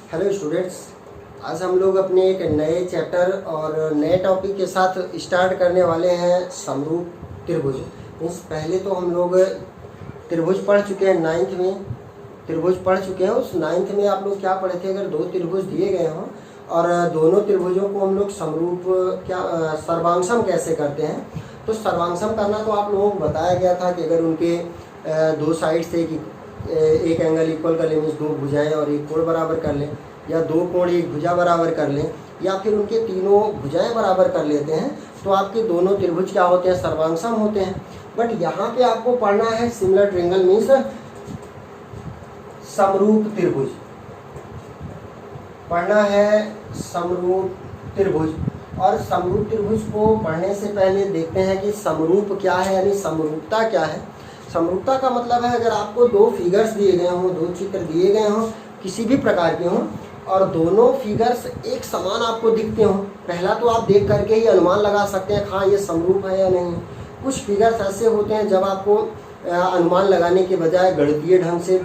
Hello students, आज हम लोग अपने एक नए चैप्टर और नए टॉपिक के साथ स्टार्ट करने वाले हैं समरूप त्रिभुज। मीन्स पहले तो हम लोग त्रिभुज पढ़ चुके हैं, नाइन्थ में त्रिभुज पढ़ चुके हैं। उस नाइन्थ में आप लोग क्या पढ़े थे, अगर दो त्रिभुज दिए गए हों और दोनों त्रिभुजों को हम लोग समरूप सर्वांशम कैसे करते हैं। तो सर्वांशम करना तो आप लोगों को बताया गया था कि अगर उनके दो साइड से एक एंगल इक्वल कर लें, मीन्स दो भुजाएं और एक कोण बराबर कर लें, या दो कोण एक भुजा बराबर कर लें, या फिर उनके तीनों भुजाएं बराबर कर लेते हैं, तो आपके दोनों त्रिभुज क्या होते हैं, सर्वांशम होते हैं। बट यहाँ पे आपको पढ़ना है सिमिलर ट्रायंगल, मीन्स समरूप त्रिभुज पढ़ना है, समरूप त्रिभुज। और समरूप त्रिभुज को पढ़ने से पहले देखते हैं कि समरूप क्या है, यानी समरूपता क्या है। समरूपता का मतलब है अगर आपको दो फिगर्स दिए गए हों, दो चित्र दिए गए हों किसी भी प्रकार के हों, और दोनों फिगर्स एक समान आपको दिखते हों, पहला तो आप देख करके ही अनुमान लगा सकते हैं हाँ ये समरूप है या नहीं है। कुछ फिगर्स ऐसे होते हैं जब आपको अनुमान लगाने के बजाय गणितीय ढंग से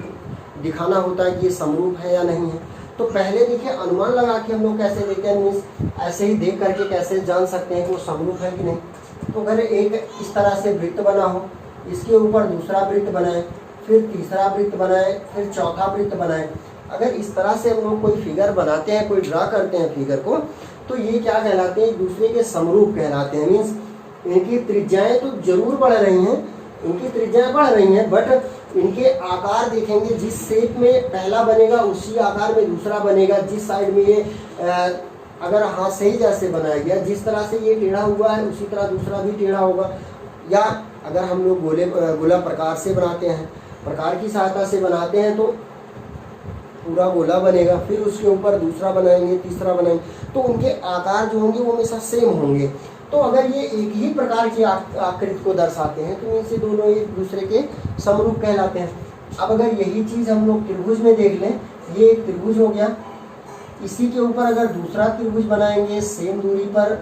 दिखाना होता है कि ये समरूप है या नहीं है। तो पहले देखिए अनुमान लगा के हम लोग कैसे देखते हैं, मीन्स ऐसे ही देख करके कैसे जान सकते हैं कि वो समरूप है कि नहीं। तो अगर एक इस तरह से वृत्त बना हो, इसके ऊपर दूसरा वृत्त बनाए, फिर तीसरा वृत्त बनाए, फिर चौथा वृत्त बनाए, अगर इस तरह से हम लोग कोई फिगर बनाते हैं, कोई ड्रा करते हैं फिगर को, तो ये क्या कहलाते हैं, एक दूसरे के समरूप कहलाते हैं। मीन्स इनकी त्रिज्याएं तो जरूर बढ़ रही हैं, इनकी त्रिज्याएं बढ़ रही हैं, बट इनके आकार देखेंगे, जिस शेप में पहला बनेगा उसी आकार में दूसरा बनेगा। जिस साइड में ये अगर हाथ से ही जैसे बनाया गया, जिस तरह से ये टेढ़ा हुआ है उसी तरह दूसरा भी टेढ़ा होगा। या अगर हम लोग गोला प्रकार से बनाते हैं, प्रकार की सहायता से बनाते हैं, तो पूरा गोला बनेगा, फिर उसके ऊपर दूसरा बनाएंगे, तीसरा बनाएंगे, तो उनके आकार जो होंगे वो हमेशा सेम होंगे। तो अगर ये एक ही प्रकार की आकृति को दर्शाते हैं तो इनसे दोनों एक दूसरे के समरूप कहलाते हैं। अब अगर यही चीज़ हम लोग त्रिभुज में देख लें, ये एक त्रिभुज हो गया, इसी के ऊपर अगर दूसरा त्रिभुज बनाएंगे सेम दूरी पर,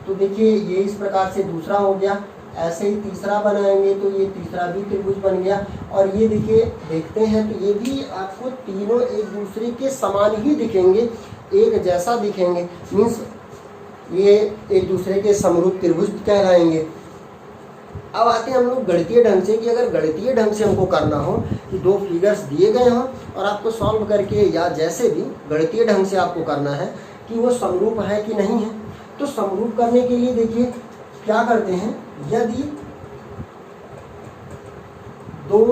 तो देखिए ये इस प्रकार से दूसरा हो गया। ऐसे ही तीसरा बनाएंगे तो ये तीसरा भी त्रिभुज बन गया। और ये देखिए देखते हैं तो ये भी आपको तीनों एक दूसरे के समान ही दिखेंगे, एक जैसा दिखेंगे, मीन्स ये एक दूसरे के समरूप त्रिभुज कहलाएंगे। अब आते हैं हम लोग गणितीय ढंग से, कि अगर गणितीय ढंग से हमको करना हो कि दो फिगर्स दिए गए हों और आपको सॉल्व करके या जैसे भी गणितीय ढंग से आपको करना है कि वो समरूप है कि नहीं है। तो समरूप करने के लिए देखिए क्या करते हैं, यदि दो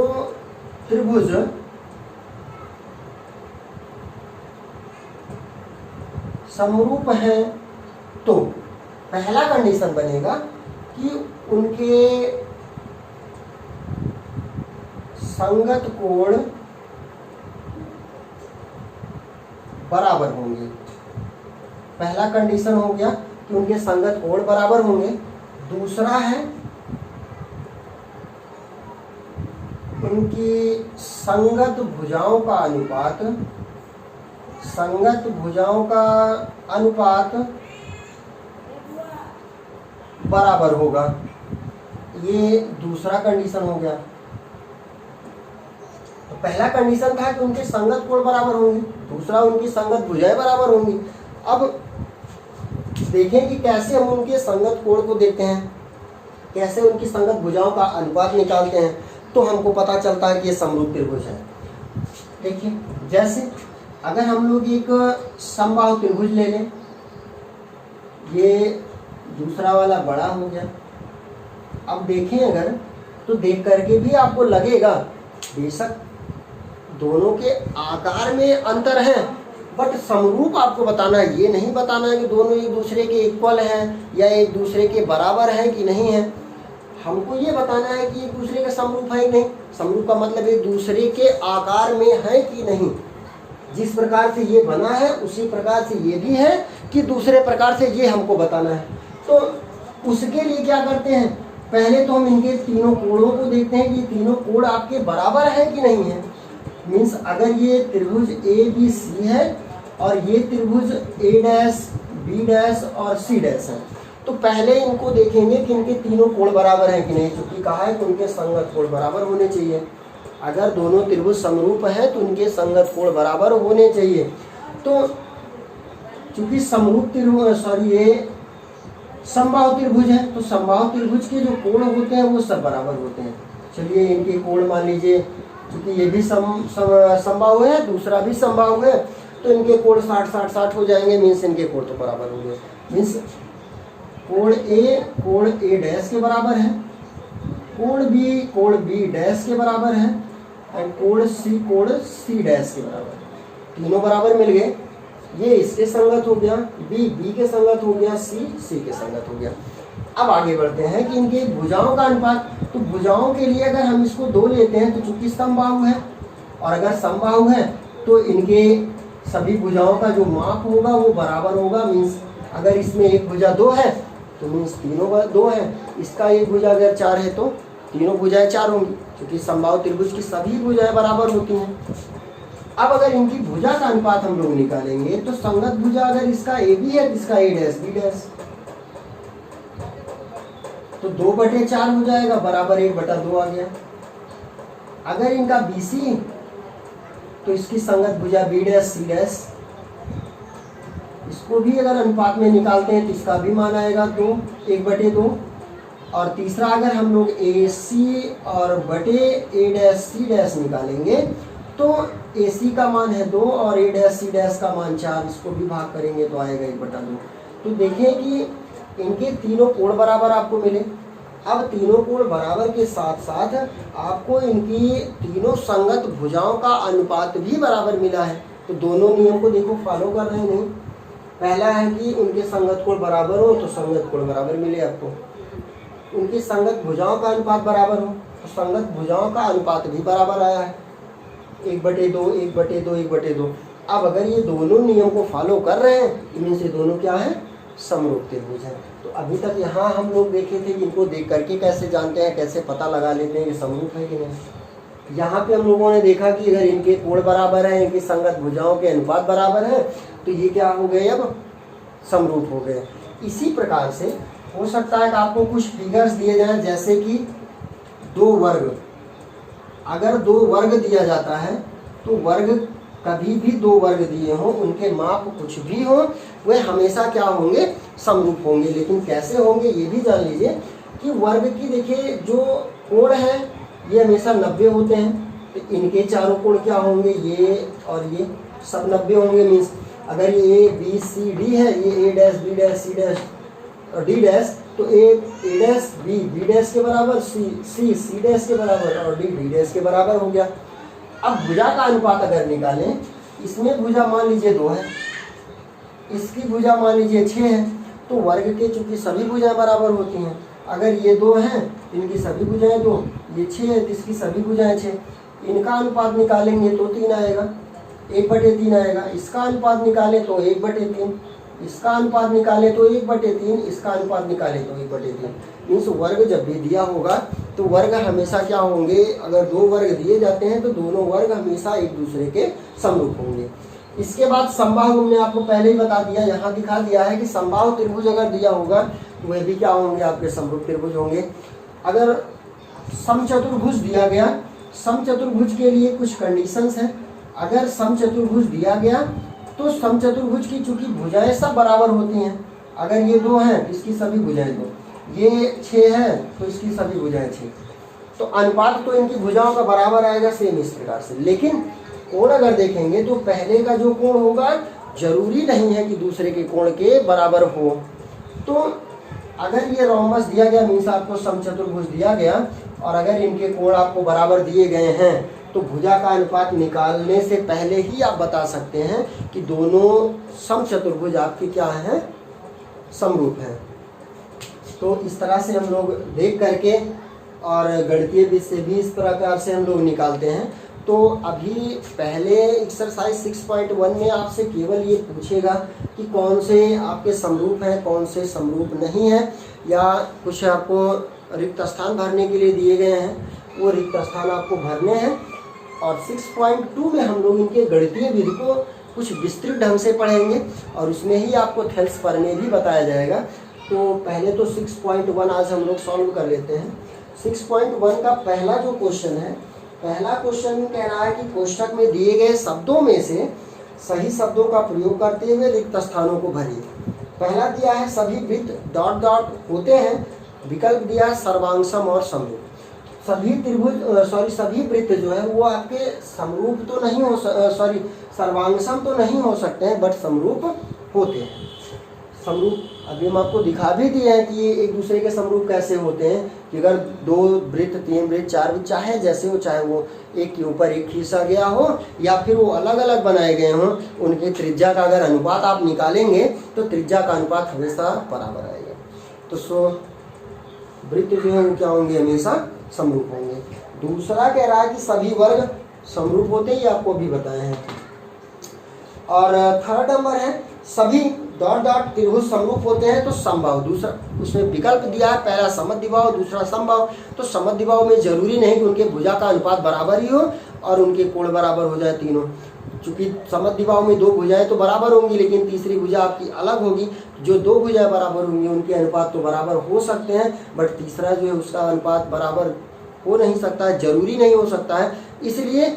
त्रिभुज समरूप हैं तो पहला कंडीशन बनेगा कि उनके संगत कोण बराबर होंगे। पहला कंडीशन हो गया कि उनके संगत कोण बराबर होंगे। दूसरा है उनकी संगत भुजाओं का अनुपात, संगत भुजाओं का अनुपात बराबर होगा। ये दूसरा कंडीशन हो गया। तो पहला कंडीशन था कि उनके संगत कोण बराबर होंगे, दूसरा उनकी संगत भुजाएं बराबर होंगी। अब देखें कि कैसे हम उनके संगत कोण को देखते हैं, कैसे उनकी संगत भुजाओं का अनुपात निकालते हैं, तो हमको पता चलता है कि ये समरूप त्रिभुज है। देखिए जैसे अगर हम लोग एक समबाहु त्रिभुज ले लें, ये दूसरा वाला बड़ा हो गया। अब देखें अगर, तो देख करके भी आपको लगेगा बेशक दोनों के आकार में अंतर है, बट समरूप आपको बताना है। ये नहीं बताना है कि दोनों एक दूसरे के इक्वल हैं या एक दूसरे के बराबर हैं कि नहीं है। हमको ये बताना है कि एक दूसरे के समरूप है कि नहीं। समरूप का मतलब एक दूसरे के आकार में है कि नहीं। जिस प्रकार से ये बना है उसी प्रकार से ये भी है कि दूसरे प्रकार से, ये हमको बताना है। तो उसके लिए क्या करते हैं, पहले तो हम इनके तीनों कोणों को देखते हैं कि तीनों कोण आपके बराबर है कि नहीं है। मीन्स अगर ये त्रिभुज ए बी सी है और ये त्रिभुज ए डैश बी डैश और सी डैश है, तो पहले इनको देखेंगे कि इनके तीनों कोण बराबर हैं कि नहीं। क्योंकि कहा है कि उनके संगत कोण बराबर होने चाहिए। अगर दोनों त्रिभुज समरूप हैं तो उनके संगत कोण बराबर होने चाहिए। तो चूंकि समरूप त्रिभुज ये समबाहु त्रिभुज है, तो समबाहु त्रिभुज के जो कोण होते हैं वो सब बराबर होते हैं। चलिए इनके कोण मान लीजिए, क्योंकि ये भी समबाहु है, दूसरा भी समबाहु है, तो इनके कोण 60-60-60 हो जाएंगे, मीन्स इनके कोण तो बराबर होंगे। मीन्स कोण ए डैश के बराबर है, कोण बी डैश के बराबर है, और कोण सी डैश के बराबर। तीनों बराबर मिल गए। ये इसके संगत हो गया, बी के संगत हो गया, सी के संगत हो गया। अब आगे बढ़ते हैं कि इनके भुजाओं का अनुपात। तो भुजाओं के लिए अगर हम इसको 2 लेते हैं तो चूंकि समबाहु है, और अगर समबाहु है तो इनके सभी भुजाओं का जो माप होगा वो बराबर होगा। मीन्स अगर इसमें एक भुजा 2 है तो मीन्स तीनों 2 है, इसका एक भुजा अगर 4 है तो तीनों भुजाएं 4 होंगी, क्योंकि समबाहु त्रिभुज की सभी भुजाएं बराबर होती हैं। अब अगर इनकी भुजा का अनुपात हम लोग निकालेंगे तो संगत भुजा अगर इसका ए बी है तो इसका ए डैश बी डैश, तो 2/4 हो जाएगा, बराबर 1/2 आ गया। अगर इनका बी सी तो इसकी संगत भुजा बी डैश सी डैश, इसको भी अगर अनुपात में निकालते हैं तो इसका भी मान आएगा 1/2। और तीसरा अगर हम लोग ए सी और बटे ए डैश सी डैश निकालेंगे तो ए सी का मान है 2 और ए डैश सी डैश का मान 4, इसको भी भाग करेंगे तो आएगा 1/2। तो देखें कि इनके तीनों कोण बराबर आपको मिले। अब तीनों कोण बराबर के साथ साथ आपको इनकी तीनों संगत भुजाओं का अनुपात भी बराबर मिला है। तो दोनों नियम को देखो फॉलो कर रहे हैं नहीं। पहला है कि उनके संगत कोण बराबर हो तो संगत कोण बराबर मिले आपको, उनकी संगत भुजाओं का अनुपात बराबर हो तो संगत भुजाओं का अनुपात भी बराबर आया है, 1/2 1/2 1/2। अब अगर ये दोनों नियम को फॉलो कर रहे हैं, इनमें से दोनों क्या है, समरूप त्रिभुज है। तो अभी तक यहाँ हम लोग देखे थे कि इनको देख करके कैसे जानते हैं, कैसे पता लगा लेते हैं कि समरूप है कि नहीं। यहाँ पे हम लोगों ने देखा कि अगर इनके कोण बराबर है, इनकी संगत भुजाओं के अनुपात बराबर है, तो ये क्या हो गए, अब समरूप हो गए। इसी प्रकार से हो सकता है कि आपको कुछ फिगर्स दिए जाएं, जैसे कि 2 वर्ग। अगर 2 वर्ग दिया जाता है तो वर्ग कभी भी 2 वर्ग दिए हों, उनके माप कुछ भी हो, वे हमेशा क्या होंगे, समरूप होंगे। लेकिन कैसे होंगे ये भी जान लीजिए कि वर्ग की देखिए जो कोण है ये हमेशा 90 होते हैं, तो इनके चारों कोण क्या होंगे, ये और ये सब 90 होंगे। मीन्स अगर ये ए बी सी डी है, ये A dash B dash C dash और डी डैश, तो ए डैश बी डैश के बराबर, सी डैश के बराबर और डी डैश के बराबर हो गया। अब भुजा का अनुपात अगर निकालें, इसमें भुजा मान लीजिए 2 है, इसकी भुजा मान लीजिए 6 है, तो वर्ग के चूंकि सभी भुजाएं बराबर होती हैं, अगर ये 2 हैं इनकी सभी भुजाएं 2, ये 6 है तो इसकी सभी भुजाएं 6, इनका अनुपात निकालेंगे तो 3 आएगा, 1/3 आएगा। इसका अनुपात निकाले तो 1/3, इसका अनुपात निकाले तो 1/3, इसका अनुपात निकाले तो 1/3। मीन्स वर्ग जब भी दिया होगा तो वर्ग हमेशा क्या होंगे, अगर 2 वर्ग दिए जाते हैं तो दोनों वर्ग हमेशा एक दूसरे के समरूप होंगे। इसके बाद समबाहु हमने आपको पहले ही बता दिया, यहाँ दिखा दिया है कि समबाहु त्रिभुज अगर दिया होगा तो वे भी क्या होंगे, आपके समरूप त्रिभुज होंगे। अगर समचतुर्भुज दिया गया, समचतुर्भुज के लिए कुछ कंडीशंस हैं। अगर समचतुर्भुज दिया गया तो समचतुर्भुज की चूंकि भुजाएं सब बराबर होती हैं, अगर ये 2 हैं तो इसकी सभी भुजाएं 2, ये 6 है तो इसकी सभी भुजाएं 6, तो अनुपात तो इनकी भुजाओं का बराबर आएगा सेम इस प्रकार से। लेकिन कोण अगर देखेंगे तो पहले का जो कोण होगा जरूरी नहीं है कि दूसरे के कोण के बराबर हो। तो अगर ये रोमबस दिया गया, मीन्स आपको समचतुर्भुज दिया गया, और अगर इनके कोण आपको बराबर दिए गए हैं तो भुजा का अनुपात निकालने से पहले ही आप बता सकते हैं कि दोनों समचतुर्भुज आपके क्या हैं, समरूप हैं। तो इस तरह से हम लोग देख करके और गणितीय विधि से भी इस प्रकार से हम लोग निकालते हैं। तो अभी पहले एक्सरसाइज 6.1 में आपसे केवल ये पूछेगा कि कौन से आपके समरूप हैं, कौन से समरूप नहीं हैं, या कुछ आपको रिक्त स्थान भरने के लिए दिए गए हैं, वो रिक्त स्थान आपको भरने हैं। और 6.2 में हम लोग इनके गणितीय विधि को कुछ विस्तृत ढंग से पढ़ेंगे और उसमें ही आपको थेल्स पढ़ने भी बताया जाएगा। तो पहले तो 6.1 आज हम लोग सॉल्व कर लेते हैं। 6.1 का पहला जो क्वेश्चन है, पहला क्वेश्चन कह रहा है कि कोष्ठक में दिए गए शब्दों में से सही शब्दों का प्रयोग करते हुए रिक्त स्थानों को भरिए। पहला दिया है सभी वृत्त डॉट डॉट होते हैं, विकल्प दिया है सर्वांगसम और समरूप। सभी त्रिभुज सभी वृत्त जो है वो आपके समरूप तो नहीं हो सर्वांगसम तो नहीं हो सकते हैं, बट समरूप होते हैं। समरूप अभी हम आपको दिखा भी दिए हैं कि ये एक दूसरे के समरूप कैसे होते हैं, कि अगर 2 वृत्त 3 वृत्त 4 वृत्त चाहे जैसे हो, चाहे वो एक के ऊपर एक खींचा गया हो या फिर वो अलग अलग बनाए गए हों, उनके त्रिज्या का अगर अनुपात आप निकालेंगे तो त्रिज्या का अनुपात हमेशा बराबर आएगा। तो वृत्त जो है वो क्या होंगे, हमेशा समरूप होंगे। दूसरा कह रहा है कि सभी वर्ग समरूप होते हैं, ये आपको अभी बताए हैं। और थर्ड नंबर है सभी डॉट डॉट त्रिभुज समरूप होते हैं तो समबाहु। दूसरा उसमें विकल्प दिया है, पहला समद्विबाहु दूसरा समबाहु। तो समद्विबाहु में जरूरी नहीं कि उनके भुजा का अनुपात बराबर ही हो और उनके कोण बराबर हो जाए तीनों, चूंकि समद्विबाहु में 2 भुजाएं तो बराबर होंगी लेकिन तीसरी भुजा आपकी अलग होगी। जो 2 भुजाएं बराबर होंगी उनके अनुपात तो बराबर हो सकते हैं, बट तीसरा जो है उसका अनुपात बराबर हो नहीं सकता है, जरूरी नहीं हो सकता है। इसलिए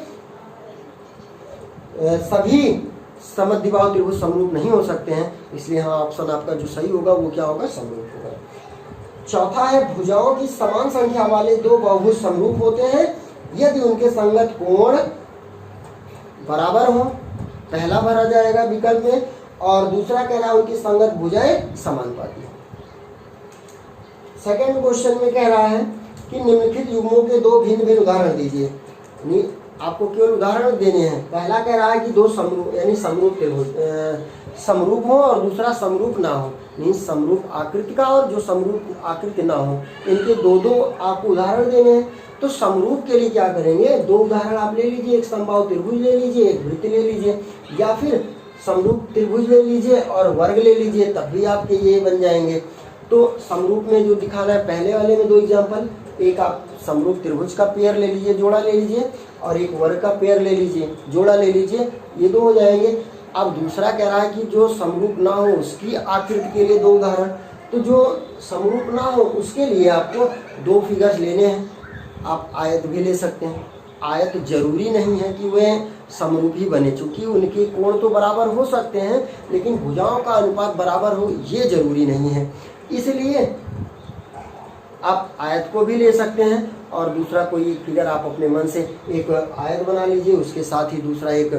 सभी समद्विबाहु त्रिभुज समरूप नहीं हो सकते हैं, इसलिए हाँ ऑप्शन आपका जो सही होगा वो क्या होगा, समरूप होगा। चौथा है भुजाओं की समान संख्या वाले 2 बहुभुज समरूप होते हैं यदि उनके संगत कोण बराबर हो, पहला भरा जाएगा विकल्प में। और दूसरा कह रहा है उनकी संगत भुजाएं समानुपाती हो। सेकंड क्वेश्चन में कह रहा है कि निम्नलिखित युग्मों के 2 भिन्न भिन्न उदाहरण दीजिए। आपको केवल उदाहरण देने हैं। पहला कह रहा है कि 2 समरूप यानी समरूप समरूप हो और दूसरा समरूप ना हो, नहीं समरूप आकृति का और जो समरूप आकृति ना हो, इनके 2 आपको उदाहरण देने हैं। तो समरूप के लिए क्या करेंगे, 2 उदाहरण आप ले लीजिए, एक समबाहु त्रिभुज ले लीजिए, एक वृत्त ले लीजिए, या फिर समरूप त्रिभुज ले लीजिए और वर्ग ले लीजिए, तब भी आपके ये बन जाएंगे। तो समरूप में जो दिखाना है पहले वाले में 2 एग्जाम्पल, एक आप समरूप त्रिभुज का पेयर ले लीजिए, जोड़ा ले लीजिए, और एक वर्ग का पेयर ले लीजिए, जोड़ा ले लीजिए, ये 2 हो जाएंगे। अब दूसरा कह रहा है कि जो समरूप ना हो उसकी आकृति के लिए 2 उदाहरण। तो जो समरूप ना हो उसके लिए आपको 2 फिगर्स लेने हैं। आप आयत भी ले सकते हैं, आयत जरूरी नहीं है कि वे समरूप ही बने, चूंकि उनके कोण तो बराबर हो सकते हैं लेकिन भुजाओं का अनुपात बराबर हो ये जरूरी नहीं है। इसलिए आप आयत को भी ले सकते हैं और दूसरा कोई फिगर आप अपने मन से एक आयत बना लीजिए, उसके साथ ही दूसरा एक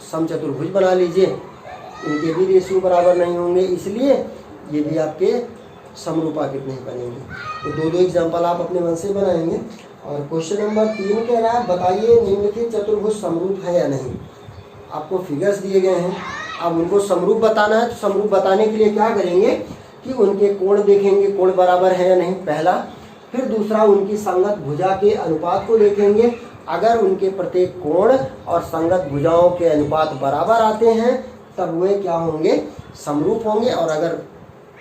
समचतुर्भुज बना लीजिए, इनके भी रेशियो बराबर नहीं होंगे, इसलिए ये भी आपके समरूपाकृत नहीं बनेंगे। तो 2 एग्जाम्पल आप अपने मन से बनाएंगे। और क्वेश्चन नंबर 3 कह रहा है बताइए निम्नलिखित चतुर्भुज समरूप है या नहीं। आपको फिगर्स दिए गए हैं, अब उनको समरूप बताना है। तो समरूप बताने के लिए क्या करेंगे कि उनके कोण देखेंगे, कोण बराबर है या नहीं पहला, फिर दूसरा उनकी संगत भुजा के अनुपात को देखेंगे। अगर उनके प्रत्येक कोण और संगत भुजाओं के अनुपात बराबर आते हैं तब वे क्या होंगे, समरूप होंगे। और अगर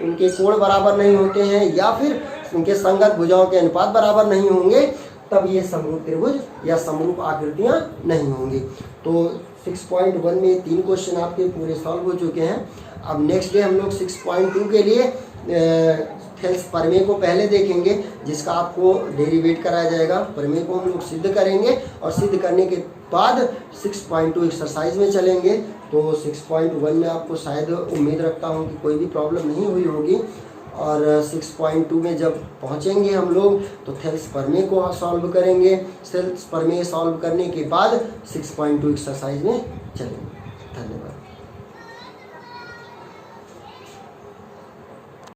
उनके कोण बराबर नहीं होते हैं या फिर उनके संगत भुजाओं के अनुपात बराबर नहीं होंगे तब ये समरूप त्रिभुज या समरूप आकृतियां नहीं होंगी। तो 6.1 में 3 क्वेश्चन आपके पूरे सॉल्व हो चुके हैं। अब नेक्स्ट डे हम लोग 6.2 के लिए थेल्स प्रमेय को पहले देखेंगे, जिसका आपको डेरिवेट कराया जाएगा। प्रमेय को हम लोग सिद्ध करेंगे और सिद्ध करने के बाद 6.2 एक्सरसाइज में चलेंगे। तो 6.1 में आपको शायद उम्मीद रखता हूँ कि कोई भी प्रॉब्लम नहीं हुई होगी। और 6.2 में जब पहुँचेंगे हम लोग तो थेल्स प्रमेय को सॉल्व करेंगे। थेल्स प्रमेय सॉल्व करने के बाद 6.2 एक्सरसाइज में चलेंगे। धन्यवाद।